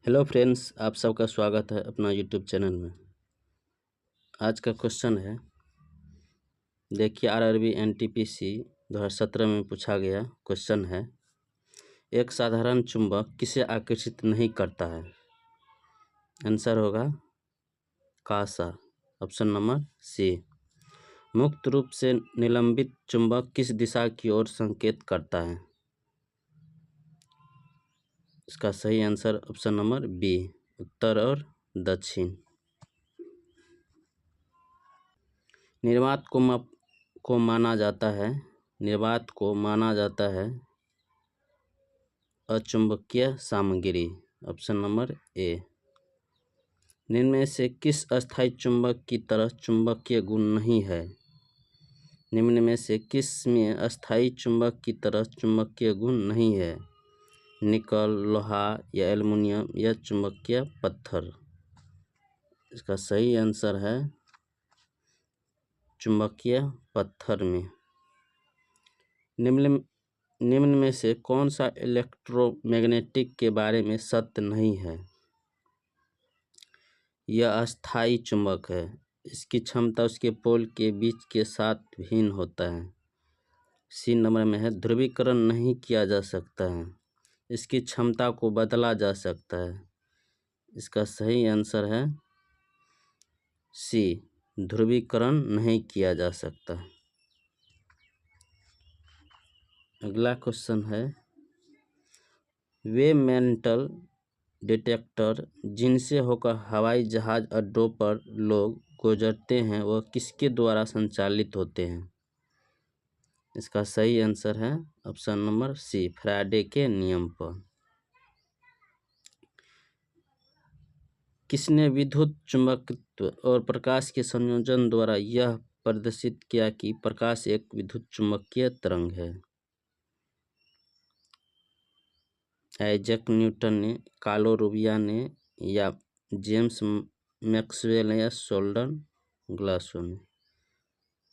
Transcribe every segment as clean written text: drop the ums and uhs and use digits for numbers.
Hello friends, आप सबका स्वागत है अपना यूट्यूब चैनल में। आज का क्वेश्चन है, देखिए आरआरबी एनटीपीसी 2017 में पूछा गया क्वेश्चन है, एक साधारण चुंबक किसे आकर्षित नहीं करता है। आंसर होगा कासा, ऑप्शन नंबर सी। मुक्त रूप से निलंबित चुंबक किस दिशा की ओर संकेत करता है। इसका सही आंसर ऑप्शन नंबर बी, उत्तर और दक्षिण। निर्वात को माना जाता है अचुंबकीय सामग्री, ऑप्शन नंबर ए। निम्न में से किस अस्थायी चुंबक की तरह चुंबकीय गुण नहीं है। निम्न में से किस में अस्थायी चुंबक की तरह चुंबकीय गुण नहीं है। निकल, लोहा या एल्युमिनियम या चुंबकीय पत्थर। इसका सही आंसर है चुंबकीय पत्थर में। निम्न में से कौन सा इलेक्ट्रोमैग्नेटिक के बारे में सत्य नहीं है। यह अस्थायी चुंबक है, इसकी क्षमता उसके पोल के बीच के साथ भिन्न होता है। सी नंबर में है, ध्रुवीकरण नहीं किया जा सकता है, इसकी क्षमता को बदला जा सकता है। इसका सही आंसर है सी, ध्रुवीकरण नहीं किया जा सकता। अगला क्वेश्चन है, वे मेटल डिटेक्टर जिनसे होकर हवाई जहाज अड्डों पर लोग गुजरते हैं वह किसके द्वारा संचालित होते हैं। इसका सही आंसर है ऑप्शन नंबर सी, फैराडे के नियम पर। किसने विद्युत चुंबकत्व और प्रकाश के संयोजन द्वारा यह प्रदर्शित किया कि प्रकाश एक विद्युत चुंबकीय तरंग है। आइजैक न्यूटन ने, कार्लो रूबिया ने या जेम्स मैक्सवेल ने या शेल्डन ग्लासो ने।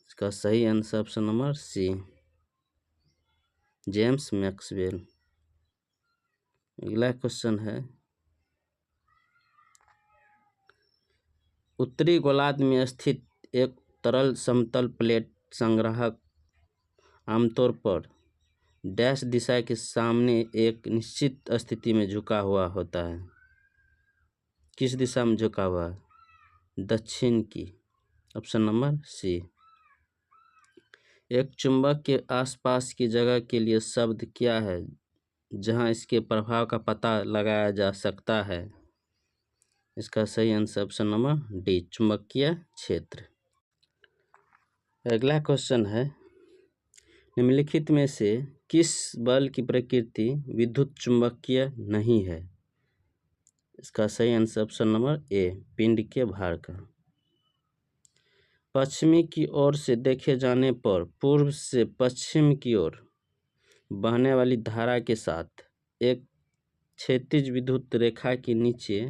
इसका सही answer option number C, James Maxwell. अगला क्वेश्चन है, उत्तरी गोलार्ध में स्थित एक तरल समतल प्लेट संग्राहक आमतौर पर डैश दिशा के सामने एक निश्चित स्थिति में झुका हुआ होता है। किस दिशा में झुका हुआ है? दक्षिण की, ऑप्शन नंबर सी। एक चुंबक के आसपास की जगह के लिए शब्द क्या है जहां इसके प्रभाव का पता लगाया जा सकता है। इसका सही आंसर ऑप्शन नंबर डी, चुंबकीय क्षेत्र। अगला क्वेश्चन है, निम्नलिखित में से किस बल की प्रकृति विद्युत चुंबकीय नहीं है। इसका सही आंसर ऑप्शन नंबर ए, पिंड के भार का। पश्चिमी की ओर से देखे जाने पर पूर्व से पश्चिम की ओर बहने वाली धारा के साथ एक क्षैतिज विद्युत रेखा के नीचे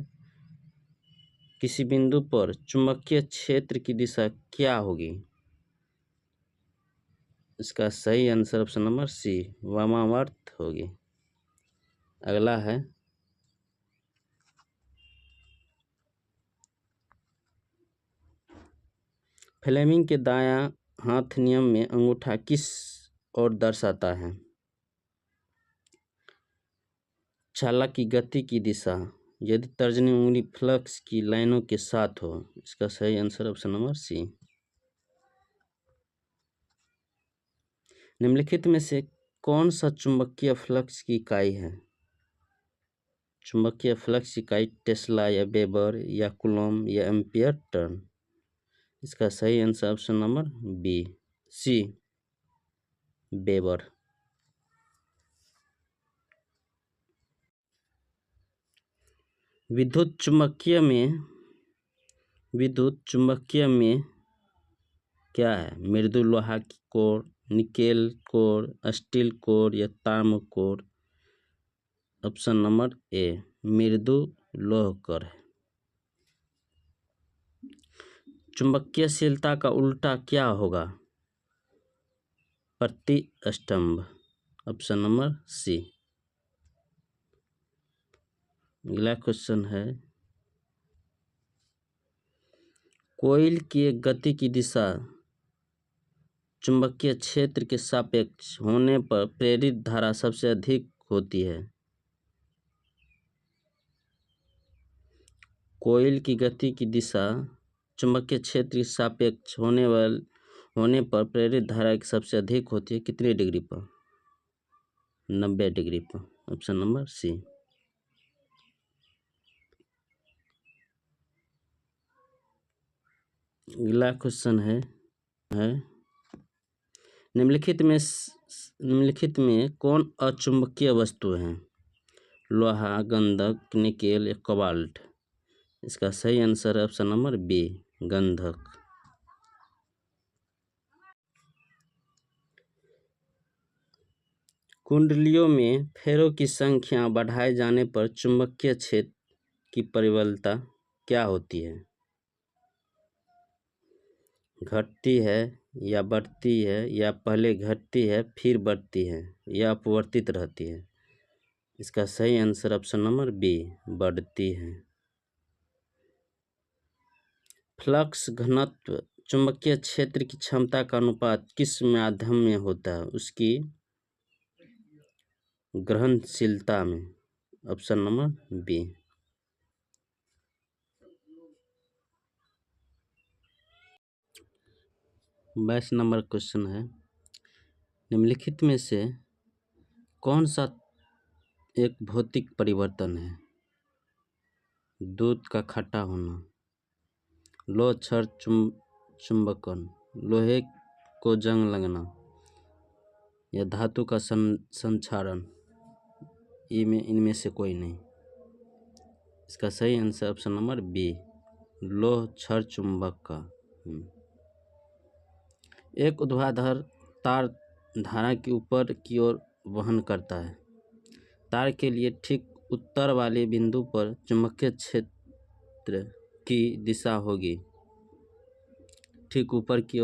किसी बिंदु पर चुंबकीय क्षेत्र की दिशा क्या होगी। इसका सही आंसर ऑप्शन नंबर सी, वामावर्त होगी। अगला है, फ्लेमिंग के दायां हाथ नियम में अंगूठा किस ओर दर्शाता है। चालक की गति की दिशा यदि तर्जनी उंगली फ्लक्स की लाइनों के साथ हो। इसका सही आंसर ऑप्शन नंबर सी। निम्नलिखित में से कौन सा चुंबकीय फ्लक्स की इकाई है। चुंबकीय फ्लक्स इकाई टेस्ला या वेबर या कूलॉम या एम्पियर टर्न। इसका सही आंसर ऑप्शन नंबर बी, सी, वेबर। विद्युत चुंबकीय में क्या है, मृदु लोहा की core, nickel core, steel core या ताम्र कोर। ऑप्शन नंबर ए, मृदु लोह कोर है। चुंबकीयशीलता का उल्टा क्या होगा। प्रतिष्ठंभ, ऑप्शन नंबर सी। अगला क्वेश्चन है, कोयल की गति की दिशा चुंबकीय क्षेत्र के सापेक्ष होने पर प्रेरित धारा सबसे अधिक होती है। कोयल की गति की दिशा चुंबकीय क्षेत्र के सापेक्ष होने पर प्रेरित धारा की सबसे अधिक होती है कितनी डिग्री पर? 90 डिग्री पर। Option number C. अगला क्वेश्चन है निम्नलिखित में कौन अचुंबकीय वस्तु है? लोहा, गंधक, निकेल या कोबाल्ट? इसका सही आंसर है ऑप्शन नंबर बी, गंधक। कुंडलियों में फेरों की संख्या बढ़ाए जाने पर चुंबकीय क्षेत्र की प्रबलता क्या होती है? घटती है या बढ़ती है या पहले घटती है फिर बढ़ती है या अपवर्तित रहती है? इसका सही आंसर ऑप्शन नंबर बी, बढ़ती है। फ्लक्स घनत्व चुंबकीय क्षेत्र की क्षमता का अनुपात किस माध्यम में होता है? उसकी ग्रहणशीलता में। Option number B. 22 number question है, निम्नलिखित में से कौन सा एक भौतिक परिवर्तन है? दूध का खट्टा होना, लोह क्षार चुंबकन, लोहे को जंग लगना या धातु का संक्षारण? इनमें से कोई नहीं। इसका सही आंसर ऑप्शन नंबर बी, लोह क्षार चुंबक का। एक ऊर्ध्वाधर तार धारा की ऊपर की ओर वहन करता है। तार के लिए ठीक उत्तर वाले बिंदु पर चुंबकीय क्षेत्र की दिशा होगी ठीक ऊपर की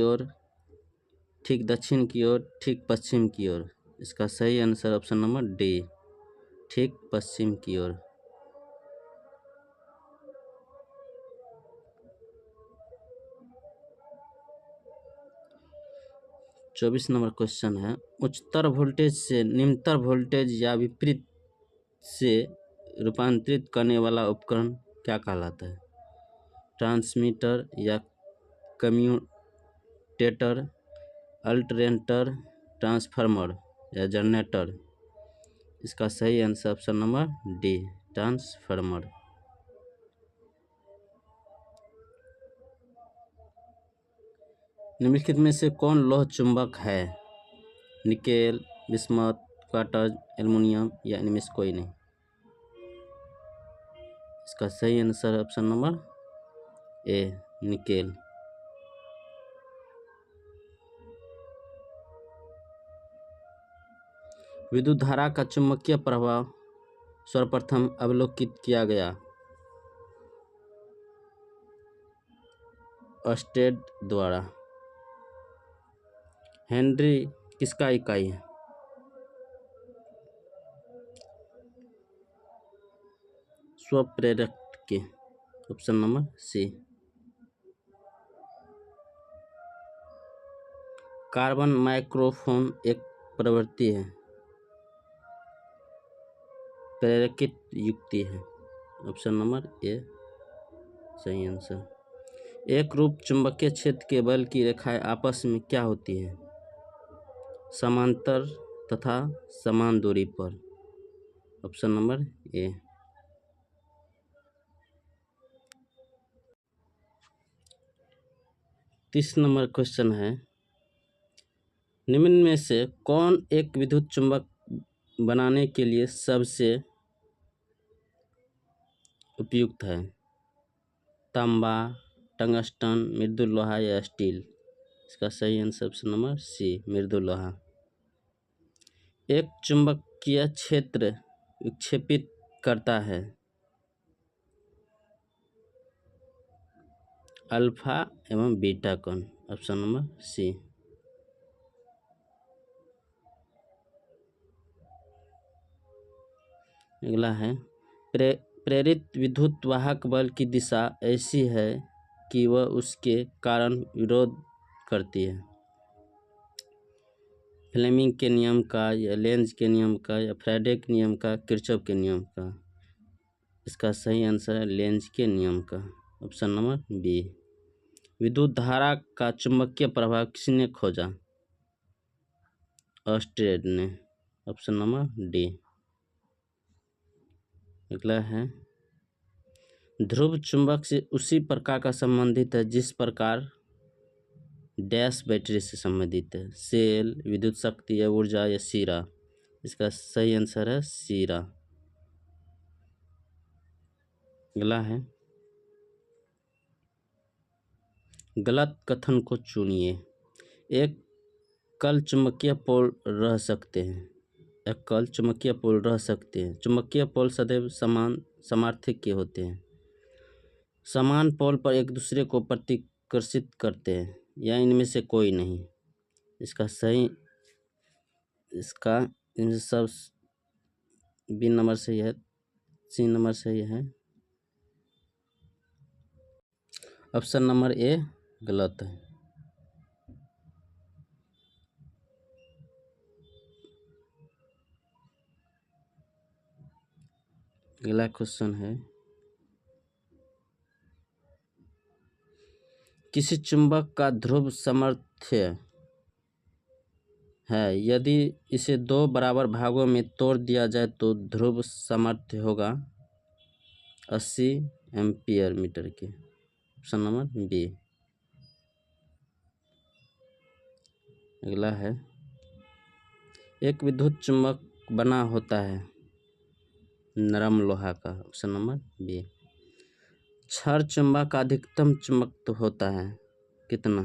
ओर, ठीक दक्षिण की ओर, ठीक पश्चिम की ओर? इसका सही आंसर ऑप्शन नंबर डी, ठीक पश्चिम की ओर। चौबीस नंबर क्वेश्चन है, उच्चतर वोल्टेज से निम्नतर वोल्टेज या विपरीत से रूपांतरित करने वाला उपकरण क्या कहलाता है? ट्रांसमीटर या कम्यूटेटर, अल्टरनेटर, ट्रांसफार्मर या जनरेटर? इसका सही answer option number D, transformer. निम्नलिखित में से कौन लौह चुंबक है? निकेल, बिस्मथ, क्वार्ट्ज, एल्युमिनियम या इनमें से कोई नहीं? इसका सही answer option number A, nickel. विद्युत धारा का चुंबकीय प्रभाव सर्वप्रथम अवलोकित किया गया? ऑर्स्टेड द्वारा। हेनरी किसका इकाई है? स्वप्रेरक के। Option number C. Carbon microphone एक प्रवृत्ति है, प्रेरकित युक्ति है? ऑप्शन नंबर ए सही आंसर। एक रूप चुंबकीय क्षेत्र के बल की रेखाएं आपस में क्या होती है? समांतर तथा समान दूरी पर? Option number A. तीस नंबर क्वेश्चन है, निम्न में से कौन एक विद्युत चुंबक बनाने के लिए सबसे उपयुक्त है? तांबा, टंगस्टन, मृदु लोहा या स्टील? इसका सही आंसर ऑप्शन नंबर सी, मृदु लोहा। एक चुंबकीय क्षेत्र विक्षेपित करता है? अल्फा एवं बीटा कण? Option number C. अगला है प्रेरित विद्युत वाहक बल की दिशा ऐसी है कि वह उसके कारण विरोध करती है। फ्लेमिंग के नियम का, या लेंज के नियम का, या फैराडे के नियम का, किरचॉफ के नियम का? इसका सही आंसर है लेंज के नियम का, ऑप्शन नंबर बी। विद्युत धारा का चुंबकीय प्रभाव किसने खोजा? ऑस्टेड ने, ऑप्शन नंबर डी। अगला है ध्रुव चुंबक से उसी प्रकार का संबंधित है जिस प्रकार डैश बैटरी से संबंधित है। सेल, विद्युत शक्ति या ऊर्जा या सीरा? इसका सही आंसर है सीरा। अगला है गलत कथन को चुनिए। एक कल चुंबकीय पोल रह सकते हैं। एक कल चुंबकीय पोल रह सकते हैं। चुंबकीय पोल सदैव समान समार्थिक के होते हैं। समान पोल पर एक दूसरे को प्रतिकर्षित करते हैं, या इनमें से कोई नहीं? इसका सब बी नंबर सही है, सी नंबर सही है, ऑप्शन नंबर ए गलत है। अगला क्वेश्चन है किसी चुंबक का ध्रुव सामर्थ्य है, यदि इसे दो बराबर भागों में तोड़ दिया जाए तो ध्रुव सामर्थ्य होगा 80 एम्पीयर मीटर के, ऑप्शन नंबर बी। अगला है एक विद्युत चुंबक बना होता है नरम लोहा का, ऑप्शन नंबर बी। क्षार चुंबक का अधिकतम चुंबकत्व होता है कितना?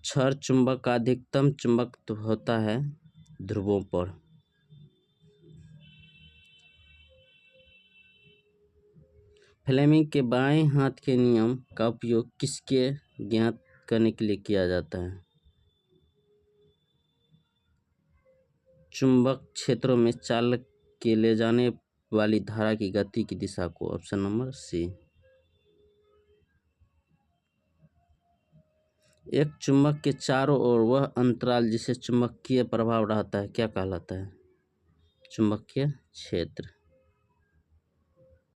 क्षार चुंबक का अधिकतम चुंबकत्व होता है ध्रुवों पर। फ्लेमिंग के बाएं हाथ के नियम का उपयोग किसके ज्ञात करने के लिए किया जाता है? चुंबक क्षेत्रों में चालक के ले जाने वाली धारा की गति की दिशा को, ऑप्शन नंबर सी। एक चुंबक के चारों ओर वह अंतराल जिसे चुंबकीय प्रभाव रहता है क्या कहलाता है? चुंबकीय क्षेत्र।